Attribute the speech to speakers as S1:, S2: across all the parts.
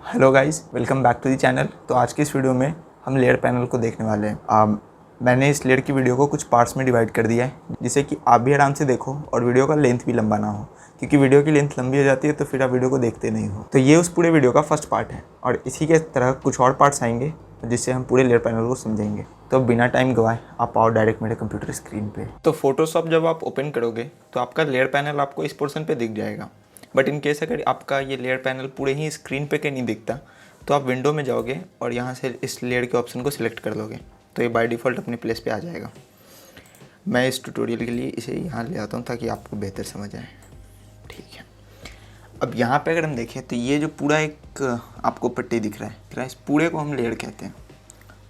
S1: Hello guys, welcome back to the channel. तो आज की इस वीडियो में हम लेयर पैनल को देखने वाले हैं। मैंने इस लेयर की वीडियो को कुछ पार्ट्स में डिवाइड कर दिया है, जिससे कि आप भी आराम से देखो और वीडियो का लेंथ भी लंबा ना हो, क्योंकि वीडियो की लेंथ लंबी हो जाती है तो फिर आप वीडियो को देखते नहीं हो। तो ये उस पूरे वीडियो का फर्स्ट पार्ट है और इसी के तरह कुछ और पार्ट्स आएंगे जिससे हम पूरे लेयर पैनल को समझेंगे। तो बिना टाइम गवाए आप आओ डायरेक्ट मेरे कंप्यूटर स्क्रीन पे। तो फोटोशॉप जब आप ओपन करोगे तो आपका लेयर पैनल आपको इस पोर्शन पे दिख जाएगा। बट इन केस अगर आपका ये लेयर पैनल पूरे ही स्क्रीन पे कहीं नहीं दिखता तो आप विंडो में जाओगे और यहाँ से इस लेयर के ऑप्शन को सिलेक्ट कर लोगे तो ये बाय डिफ़ॉल्ट अपने प्लेस पे आ जाएगा। मैं इस ट्यूटोरियल के लिए इसे यहाँ ले आता हूँ ताकि आपको बेहतर समझ आए। ठीक है, अब यहाँ पे अगर हम देखें तो ये जो पूरा एक आपको पट्टी दिख रहा है, इस पूरे को हम लेयर कहते हैं।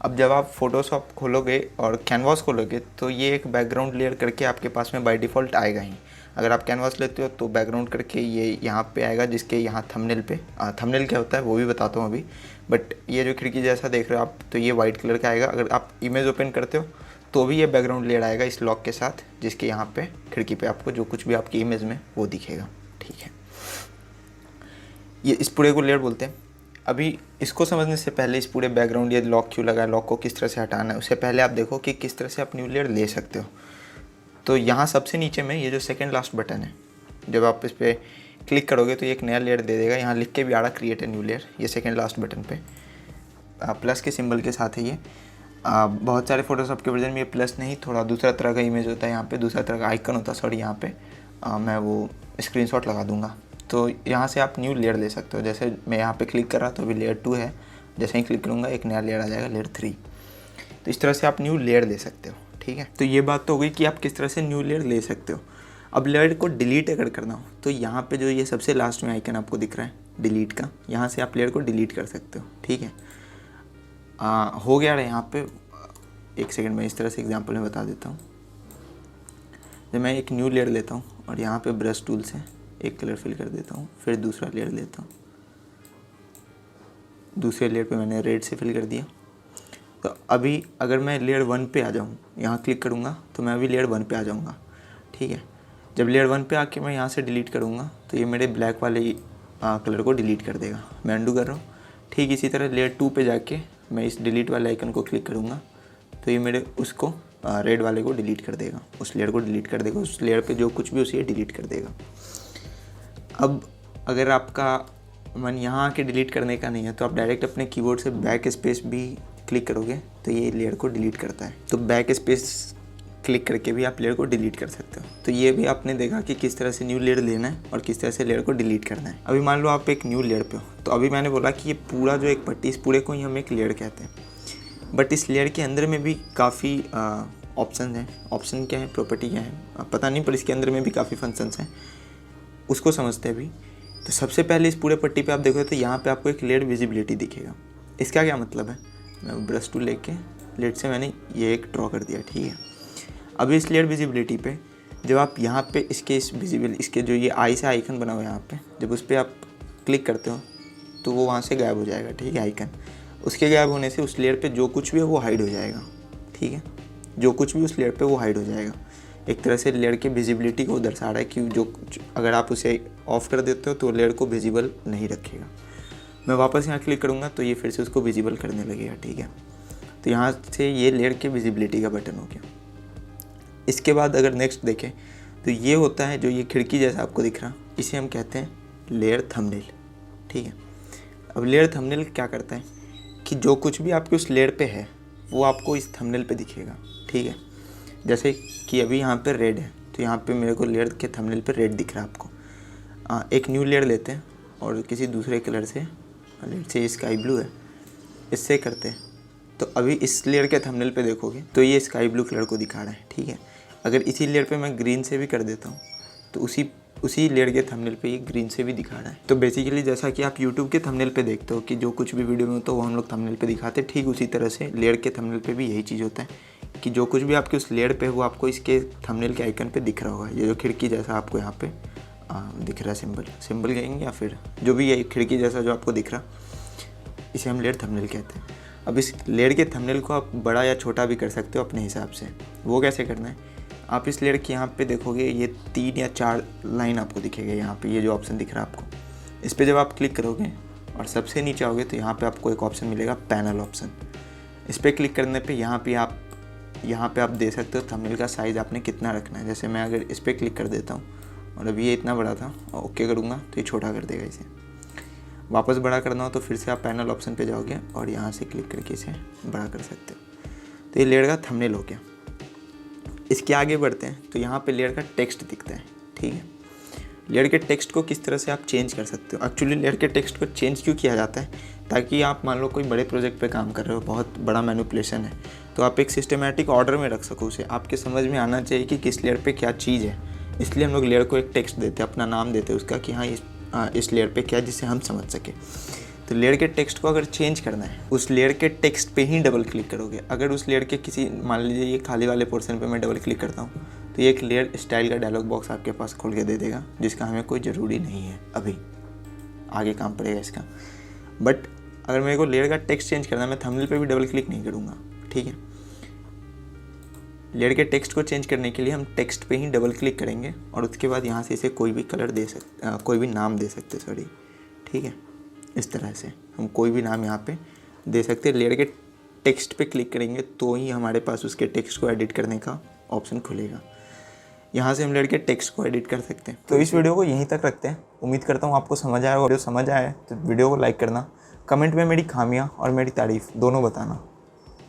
S1: अब जब आप फोटोशॉप खोलोगे और कैनवास खोलोगे तो ये एक बैकग्राउंड लेयर करके आपके पास में बाय डिफ़ॉल्ट आएगा ही। अगर आप कैनवास लेते हो तो बैकग्राउंड करके ये यहाँ पे आएगा, जिसके यहाँ थंबनेल पे थंबनेल क्या होता है वो भी बताता हूँ अभी। बट ये जो खिड़की जैसा देख रहे हो आप, तो ये वाइट कलर का आएगा। अगर आप इमेज ओपन करते हो तो भी ये बैकग्राउंड लेयर आएगा इस लॉक के साथ, जिसके यहाँ पे खिड़की पे आपको जो कुछ भी आपकी इमेज में वो दिखेगा। ठीक है, ये इस पूरे को लेयर बोलते हैं। अभी इसको समझने से पहले इस पूरे बैकग्राउंड ये लॉक क्यों लगा है, लॉक को किस तरह से हटाना है, उससे पहले आप देखो कि किस तरह से आप न्यू लेयर ले सकते हो। तो यहाँ सबसे नीचे में ये जो सेकंड लास्ट बटन है, जब आप इस पर क्लिक करोगे तो ये एक नया लेयर दे देगा। यहाँ लिख के भी आ रहा क्रिएट ए न्यू लेयर, ये सेकंड लास्ट बटन पे प्लस के सिंबल के साथ है ये। बहुत सारे फोटोशॉप के वर्जन में ये प्लस नहीं, थोड़ा दूसरा तरह का इमेज होता है, यहाँ पे दूसरा तरह का आइकन होता है। सॉरी, यहाँ पे मैं वो स्क्रीनशॉट लगा दूँगा। तो यहाँ से आप न्यू लेयर ले सकते हो। जैसे मैं यहाँ पे क्लिक कर रहा तो अभी लेयर 2 है, जैसे ही क्लिक करूँगा एक नया लेयर आ जाएगा, लेयर 3। तो इस तरह से आप न्यू लेयर ले सकते हो। ठीक है, तो ये बात तो हो गई कि आप किस तरह से न्यू लेयर ले सकते हो। अब लेयर को डिलीट अगर करना हो तो यहाँ पे जो ये सबसे लास्ट में आइकन आपको दिख रहा है डिलीट का, यहाँ से आप लेयर को डिलीट कर सकते हो। ठीक है, हो गया यहाँ पे। एक सेकंड में इस तरह से एग्जांपल में बता देता हूँ। जब मैं एक न्यू लेयर लेता हूँ और यहाँ पे ब्रश टूल से एक कलर फिल कर देता हूँ, फिर दूसरा लेयर लेता हूँ, दूसरे लेयर पे मैंने रेड से फिल कर दिया। तो अभी अगर मैं लेयर 1 पे आ जाऊँ, यहाँ क्लिक करूँगा तो मैं अभी लेयर 1 पे आ जाऊँगा। ठीक है, जब लेयर 1 पे आके मैं यहाँ से डिलीट करूँगा तो ये मेरे ब्लैक वाले कलर को डिलीट कर देगा। मैं अंडू कर रहा हूँ। ठीक इसी तरह लेयर 2 पे जाके मैं इस डिलीट वाले आइकन को क्लिक करूँगा तो ये मेरे उसको रेड वाले को डिलीट कर देगा, उस लेयर को डिलीट कर देगा, उस लेयर पे जो कुछ भी उसे डिलीट कर देगा। अब अगर आपका मन यहाँ आके डिलीट करने का नहीं है तो आप डायरेक्ट अपने कीबोर्ड से बैक स्पेस भी क्लिक करोगे तो ये लेयर को डिलीट करता है। तो बैक स्पेस क्लिक करके भी आप लेयर को डिलीट कर सकते हो। तो ये भी आपने देखा कि किस तरह से न्यू लेयर लेना है और किस तरह से लेयर को डिलीट करना है। अभी मान लो आप एक न्यू लेयर पे हो, तो अभी मैंने बोला कि ये पूरा जो एक पट्टी, इस पूरे को ही हम एक लेयर कहते हैं। बट इस लेयर के अंदर में भी काफ़ी ऑप्शन हैं। ऑप्शन क्या है, प्रॉपर्टी क्या है पता नहीं, पर इसके अंदर में भी काफ़ी फंक्शंस हैं, उसको समझते हैं अभी। तो सबसे पहले इस पूरे पट्टी पे आप देखो तो यहाँ पे आपको एक लेयर विजिबिलिटी दिखेगा। इसका क्या मतलब है, मैं ब्रश टूल लेके लेयर से मैंने ये एक ड्रॉ कर दिया। ठीक है, अभी इस लेयर विजिबिलिटी पे जब आप यहाँ पे इसके जो ये आई से आइकन बना हुआ है यहाँ पे, जब उस पर आप क्लिक करते हो तो वो वहाँ से गायब हो जाएगा। ठीक है, आइकन उसके गायब होने से उस लेयर पे जो कुछ भी है वो हाइड हो जाएगा। ठीक है, जो कुछ भी उस लेयर पे वो हाइड हो जाएगा। एक तरह से लेयर के विजिबिलिटी को दर्शा रहा है कि जो अगर आप उसे ऑफ़ कर देते हो तो लेयर को विजिबल नहीं रखेगा। मैं वापस यहाँ क्लिक करूँगा तो ये फिर से उसको विजिबल करने लगेगा। ठीक है, तो यहाँ से ये लेयर के विजिबिलिटी का बटन हो गया। इसके बाद अगर नेक्स्ट देखें तो ये होता है जो ये खिड़की जैसा आपको दिख रहा, इसे हम कहते हैं लेयर थंबनेल। ठीक है, अब लेयर थंबनेल क्या करता है कि जो कुछ भी आपके उस लेयर पे है वो आपको इस थंबनेल पे दिखेगा। ठीक है, जैसे कि अभी यहाँ पे रेड है तो यहाँ पे मेरे को लेयर के थंबनेल पे रेड दिख रहा है आपको। एक न्यू लेयर लेते हैं और किसी दूसरे कलर से, लेट से स्काई ब्लू है, इससे करते हैं तो अभी इस लेयर के थंबनेल पे देखोगे तो ये स्काई ब्लू कलर को दिखा रहा है। ठीक है, अगर इसी लेयर पे मैं ग्रीन से भी कर देता हूँ तो उसी लेयर के थंबनेल पे ये ग्रीन से भी दिखा रहा है। तो बेसिकली जैसा कि आप यूट्यूब के थंबनेल पे देखते हो कि जो कुछ भी वीडियो में होता है वो हम लोग थंबनेल पे दिखाते हैं, ठीक उसी तरह से लेयर के थंबनेल पे भी यही चीज़ होता है कि जो कुछ भी आपके उस लेयर पे वो आपको इसके थंबनेल के आइकन पे दिख रहा होगा। ये जो खिड़की जैसा आपको यहाँ पे दिख रहा है, सिंबल कहेंगे या फिर जो भी ये खिड़की जैसा जो आपको दिख रहा, इसे हम लेयर थंबनेल कहते हैं। अब इस लेयर के थंबनेल को आप बड़ा या छोटा भी कर सकते हो अपने हिसाब से। वो कैसे करना है, आप इस लेयर के यहाँ पे देखोगे ये 3 या 4 लाइन आपको दिखेगा। यहाँ पे ये जो ऑप्शन दिख रहा है आपको, इस पर जब आप क्लिक करोगे और सबसे नीचे आओगे तो यहाँ पे आपको एक ऑप्शन मिलेगा पैनल ऑप्शन। इस पर क्लिक करने पे यहाँ पे आप दे सकते हो थंबनेल का साइज़ आपने कितना रखना है। जैसे मैं अगर इस पर क्लिक कर देता हूँ और अभी ये इतना बड़ा था और ओके करूँगा तो ये छोटा कर देगा इसे। वापस बड़ा करना हो तो फिर से आप पैनल ऑप्शन पे जाओगे और यहाँ से क्लिक करके इसे बड़ा कर सकते हो। तो ये लेयर का थंबनेल हो गया। इसके आगे बढ़ते हैं तो यहाँ पे लेयर का टेक्स्ट दिखता है, ठीक है। लेयर के टेक्स्ट को किस तरह से आप चेंज कर सकते हो। एक्चुअली लेयर के टेक्स्ट को चेंज क्यों किया जाता है, ताकि आप मान लो कोई बड़े प्रोजेक्ट पे काम कर रहे हो, बहुत बड़ा मैनिपुलेशन है, तो आप एक सिस्टमेटिक ऑर्डर में रख सको उसे। आपके समझ में आना चाहिए कि किस लेयर पे क्या चीज़ है, इसलिए हम लोग लेयर को एक टेक्स्ट देते हैं, अपना नाम देते हैं उसका कि हाँ इस लेयर पे क्या, जिससे हम समझ सकें। तो लेयर के टेक्स्ट को अगर चेंज करना है, उस लेयर के टेक्स्ट पे ही डबल क्लिक करोगे। अगर उस लेयर के किसी, मान लीजिए ये खाली वाले पोर्शन पे मैं डबल क्लिक करता हूँ तो ये एक लेयर स्टाइल का डायलॉग बॉक्स आपके पास खोल के दे देगा, जिसका हमें कोई ज़रूरी नहीं है, अभी आगे काम पड़ेगा इसका। बट अगर मेरे को लेयर का टेक्स्ट चेंज करना है, मैं थंबनेल पे भी डबल क्लिक नहीं करूँगा, ठीक है। लेयर के टेक्स्ट को चेंज करने के लिए हम टेक्स्ट पे ही डबल क्लिक करेंगे और उसके बाद यहाँ से इसे कोई भी कलर दे सकते, कोई भी नाम दे सकते, सॉरी, ठीक है। इस तरह से हम कोई भी नाम यहाँ पे दे सकते हैं। लेयर के टेक्स्ट पे क्लिक करेंगे तो ही हमारे पास उसके टेक्स्ट को एडिट करने का ऑप्शन खुलेगा। यहाँ से हम लेयर के टेक्स्ट को एडिट कर सकते हैं। तो इस वीडियो को यहीं तक रखते हैं। उम्मीद करता हूँ आपको समझ आया। वीडियो समझ आया तो वीडियो को लाइक करना, कमेंट में मेरी खामियाँ और मेरी तारीफ़ दोनों बताना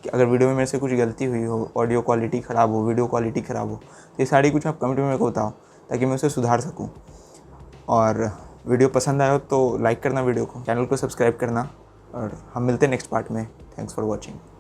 S1: कि अगर वीडियो में मेरे से कुछ गलती हुई हो, ऑडियो क्वालिटी ख़राब हो, वीडियो क्वालिटी ख़राब हो, तो ये सारी कुछ आप कमेंट में मेरे को बताओ ताकि मैं उसे सुधार सकूँ। और वीडियो पसंद आया हो तो लाइक करना वीडियो को, चैनल को सब्सक्राइब करना, और हम मिलते हैं नेक्स्ट पार्ट में। Thanks for watching.